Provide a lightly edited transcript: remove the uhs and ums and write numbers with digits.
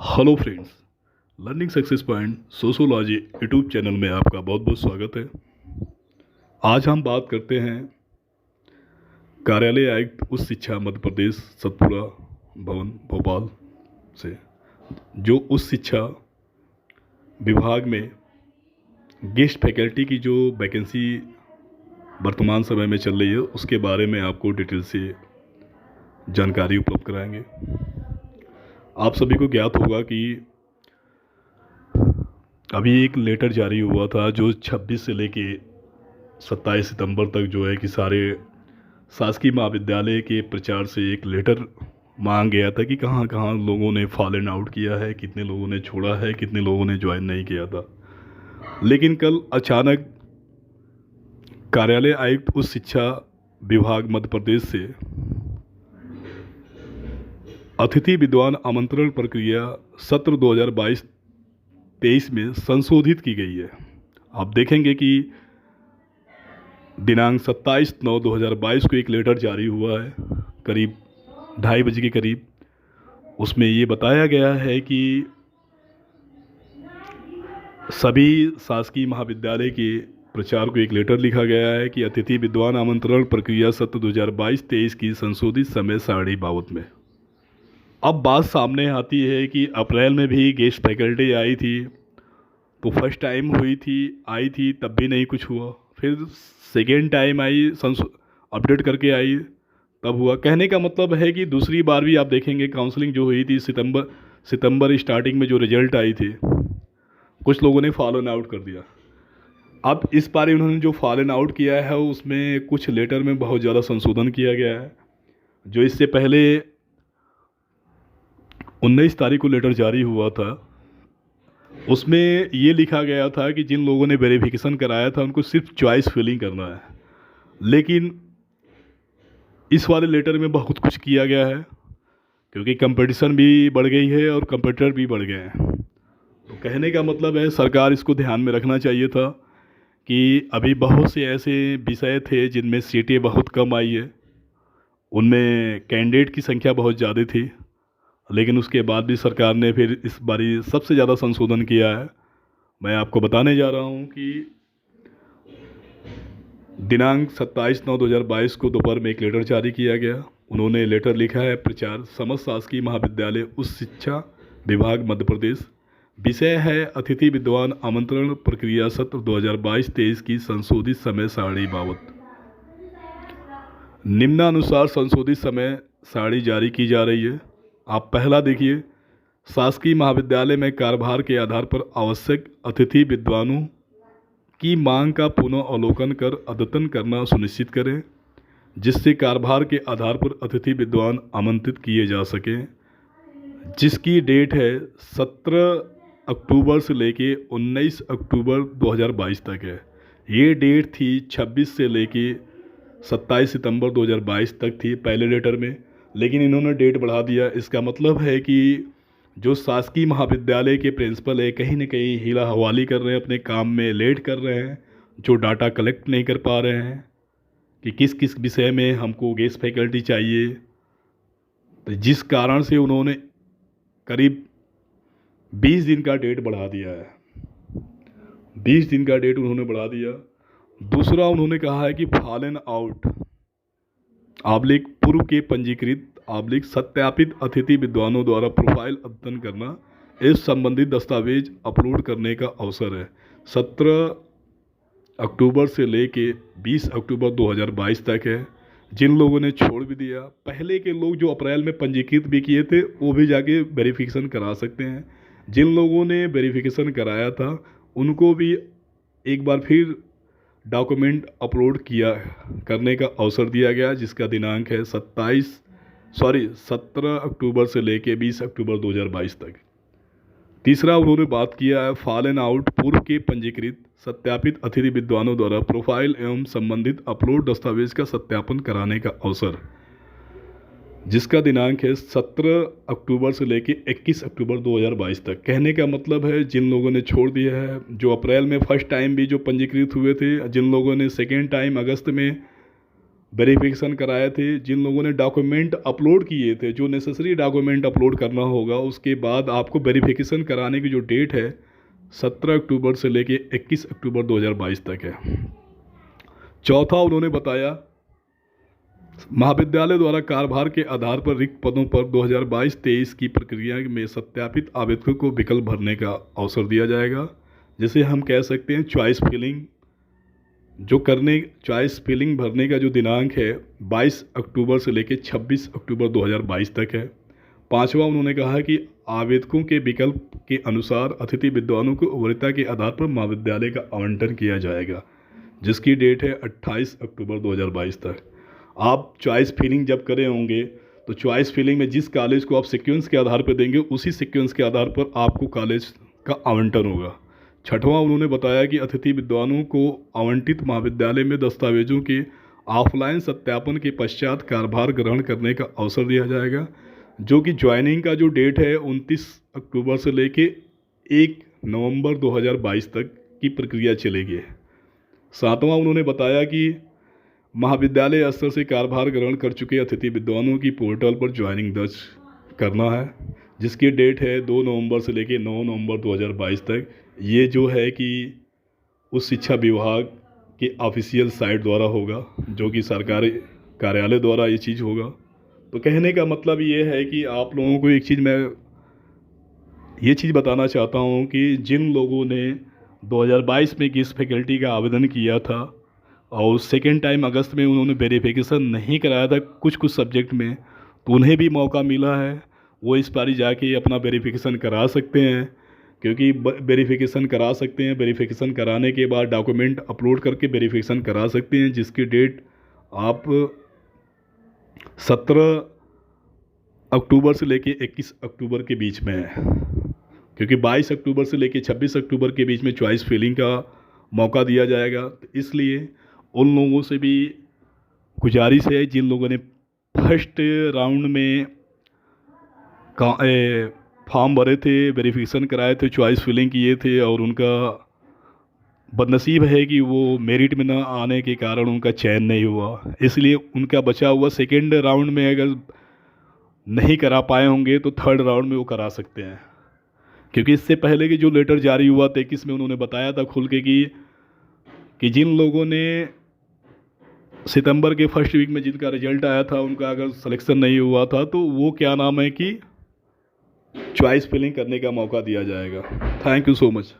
Hello friends, learning success point sociology YouTube channel में आपका बहुत बहुत स्वागत है। आज हम बात करते हैं कार्यालय आयुक्त उच्च शिक्षा मध्य प्रदेश सतपुड़ा भवन भोपाल से, जो उच्च शिक्षा विभाग में गेस्ट फैकल्टी की जो वैकेंसी वर्तमान समय में चल रही है उसके बारे में आपको डिटेल से जानकारी उपलब्ध कराएंगे। आप सभी को ज्ञात होगा कि अभी एक लेटर जारी हुआ था जो 26 से लेके 27 सितंबर तक जो है कि सारे शासकीय महाविद्यालय के प्रचार से एक लेटर मांग गया था कि कहाँ कहाँ लोगों ने फॉलन आउट किया है, कितने लोगों ने छोड़ा है, कितने लोगों ने ज्वाइन नहीं किया था। लेकिन कल अचानक कार्यालय आयुक्त उच्च शिक्षा विभाग मध्य प्रदेश से अतिथि विद्वान आमंत्रण प्रक्रिया सत्र 2022-23 में संशोधित की गई है। आप देखेंगे कि दिनांक 27/9/2022 को एक लेटर जारी हुआ है करीब 2:30 बजे के करीब। उसमें ये बताया गया है कि सभी शासकीय महाविद्यालय के प्रचार को एक लेटर लिखा गया है कि अतिथि विद्वान आमंत्रण प्रक्रिया सत्र 2022-23 की संशोधित समय सारणी बाबत में। अब बात सामने आती है कि अप्रैल में भी गेस्ट फैकल्टी आई थी, तो फर्स्ट टाइम आई थी तब भी नहीं कुछ हुआ। फिर सेकेंड टाइम आई, अपडेट करके आई, तब हुआ। कहने का मतलब है कि दूसरी बार भी आप देखेंगे काउंसलिंग जो हुई थी सितंबर स्टार्टिंग में जो रिजल्ट आई थी, कुछ लोगों ने फॉलन आउट कर दिया। अब इस बार इन्होंने जो फॉलन आउट किया है उसमें कुछ लेटर में बहुत ज़्यादा संशोधन किया गया है। जो इससे पहले 19 तारीख को लेटर जारी हुआ था, उसमें ये लिखा गया था कि जिन लोगों ने वेरिफिकेशन कराया था उनको सिर्फ चॉइस फिलिंग करना है। लेकिन इस वाले लेटर में बहुत कुछ किया गया है, क्योंकि कंपटीशन भी बढ़ गई है और कंपटीटर भी बढ़ गए हैं। तो कहने का मतलब है सरकार इसको ध्यान में रखना चाहिए था कि अभी बहुत से ऐसे विषय थे जिनमें सीटें बहुत कम आई है, उनमें कैंडिडेट की संख्या बहुत ज़्यादा थी, लेकिन उसके बाद भी सरकार ने फिर इस बारी सबसे ज़्यादा संशोधन किया है। मैं आपको बताने जा रहा हूँ कि दिनांक 27/9/2022 को दोपहर में एक लेटर जारी किया गया। उन्होंने लेटर लिखा है, प्रचार समस्त शासकीय महाविद्यालय उच्च शिक्षा विभाग मध्य प्रदेश, विषय है अतिथि विद्वान आमंत्रण प्रक्रिया सत्र 2022-23 की संशोधित समय सारणी बाबत। निम्नानुसार संशोधित समय सारणी जारी की जा रही है। आप पहला देखिए, शासकीय महाविद्यालय में कार्यभार के आधार पर आवश्यक अतिथि विद्वानों की मांग का पुनः अवलोकन कर अद्यतन करना सुनिश्चित करें, जिससे कार्यभार के आधार पर अतिथि विद्वान आमंत्रित किए जा सकें, जिसकी डेट है 17 अक्टूबर से लेके 19 अक्टूबर 2022 तक है। ये डेट थी 26 से लेके 27 सितंबर 2022 तक थी पहले लेटर में, लेकिन इन्होंने डेट बढ़ा दिया। इसका मतलब है कि जो शासकीय महाविद्यालय के प्रिंसिपल है कहीं ना कहीं हीला हवाली कर रहे हैं, अपने काम में लेट कर रहे हैं, जो डाटा कलेक्ट नहीं कर पा रहे हैं कि किस किस विषय में हमको गेस्ट फैकल्टी चाहिए। तो जिस कारण से उन्होंने करीब 20 दिन का डेट बढ़ा दिया है। 20 दिन का डेट उन्होंने बढ़ा दिया। दूसरा उन्होंने कहा है कि फॉलन आउट आबलिक पूर्व के पंजीकृत आबलिक सत्यापित अतिथि विद्वानों द्वारा प्रोफाइल अद्यतन करना, इस संबंधित दस्तावेज अपलोड करने का अवसर है। 17 अक्टूबर से लेके 20 अक्टूबर 2022 तक है। जिन लोगों ने छोड़ भी दिया, पहले के लोग जो अप्रैल में पंजीकृत भी किए थे वो भी जाके वेरिफिकेशन करा सकते हैं। जिन लोगों ने वेरिफिकेशन कराया था उनको भी एक बार फिर डॉक्यूमेंट अपलोड करने का अवसर दिया गया, जिसका दिनांक है 17 अक्टूबर से लेके 20 अक्टूबर 2022 तक। तीसरा उन्होंने बात किया है फॉलन आउट पूर्व के पंजीकृत सत्यापित अतिथि विद्वानों द्वारा प्रोफाइल एवं संबंधित अपलोड दस्तावेज का सत्यापन कराने का अवसर, जिसका दिनांक है 17 अक्टूबर से लेके 21 अक्टूबर 2022 तक। कहने का मतलब है जिन लोगों ने छोड़ दिया है, जो अप्रैल में फर्स्ट टाइम भी जो पंजीकृत हुए थे, जिन लोगों ने सेकेंड टाइम अगस्त में वेरिफिकेशन कराए थे, जिन लोगों ने डॉक्यूमेंट अपलोड किए थे, जो नेसेसरी डॉक्यूमेंट अपलोड करना होगा, उसके बाद आपको वेरिफिकेशन कराने की जो डेट है 17 अक्टूबर से लेके 21 अक्टूबर 2022 तक है। चौथा उन्होंने बताया महाविद्यालय द्वारा कार्यभार के आधार पर रिक्त पदों पर 2022-23 की प्रक्रिया में सत्यापित आवेदकों को विकल्प भरने का अवसर दिया जाएगा, जिसे हम कह सकते हैं चॉइस फिलिंग। चॉइस फिलिंग भरने का जो दिनांक है 22 अक्टूबर से लेकर 26 अक्टूबर 2022 तक है। पांचवा उन्होंने कहा कि आवेदकों के विकल्प के अनुसार अतिथि विद्वानों को वरीयता के आधार पर महाविद्यालय का आवंटन किया जाएगा, जिसकी डेट है 28 अक्टूबर 2022 तक। आप चॉइस फिलिंग जब करे होंगे तो चॉइस फिलिंग में जिस कॉलेज को आप सीक्वेंस के आधार पर देंगे, उसी सीक्वेंस के आधार पर आपको कॉलेज का आवंटन होगा। छठवां उन्होंने बताया कि अतिथि विद्वानों को आवंटित महाविद्यालय में दस्तावेजों के ऑफलाइन सत्यापन के पश्चात कार्यभार ग्रहण करने का अवसर दिया जाएगा, जो कि ज्वाइनिंग का जो डेट है 29 अक्टूबर से लेके 1 नवंबर 2022 तक की प्रक्रिया चलेगी। सातवां उन्होंने बताया कि महाविद्यालय स्तर से कार्यभार ग्रहण कर चुके अतिथि विद्वानों की पोर्टल पर ज्वाइनिंग दर्ज करना है, जिसकी डेट है 2 नवंबर से लेकर 9 नवंबर 2022 तक। ये जो है कि उस शिक्षा विभाग के ऑफिशियल साइट द्वारा होगा, जो कि सरकारी कार्यालय द्वारा ये चीज़ होगा। तो कहने का मतलब ये है कि आप लोगों को एक चीज़ मैं ये चीज़ बताना चाहता हूँ कि जिन लोगों ने 2022 में किस फैकल्टी का आवेदन किया था और सेकेंड टाइम अगस्त में उन्होंने वेरिफिकेशन नहीं कराया था कुछ सब्जेक्ट में, तो उन्हें भी मौका मिला है। वो इस बारी जाके अपना वेरिफिकेशन करा सकते हैं, क्योंकि वेरिफिकेशन करा सकते हैं। वेरिफिकेशन कराने के बाद डॉक्यूमेंट अपलोड करके वेरिफिकेशन करा सकते हैं, जिसकी डेट आप 17 अक्टूबर से लेके 21 अक्टूबर के बीच में है, क्योंकि 22 अक्टूबर से लेके 26 अक्टूबर के बीच में चॉइस फिलिंग का मौका दिया जाएगा। तो इसलिए उन लोगों से भी गुजारिश है जिन लोगों ने फर्स्ट राउंड में फॉर्म भरे थे, वेरिफिकेशन कराए थे, चॉइस फिलिंग किए थे और उनका बदनसीब है कि वो मेरिट में ना आने के कारण उनका चयन नहीं हुआ, इसलिए उनका बचा हुआ सेकेंड राउंड में अगर नहीं करा पाए होंगे तो थर्ड राउंड में वो करा सकते हैं। क्योंकि इससे पहले कि जो लेटर जारी हुआ 23 में उन्होंने बताया था खुल के कि जिन लोगों ने सितंबर के फर्स्ट वीक में जिनका रिजल्ट आया था उनका अगर सिलेक्शन नहीं हुआ था तो वो क्या नाम है कि चॉइस फिलिंग करने का मौका दिया जाएगा। Thank you so much.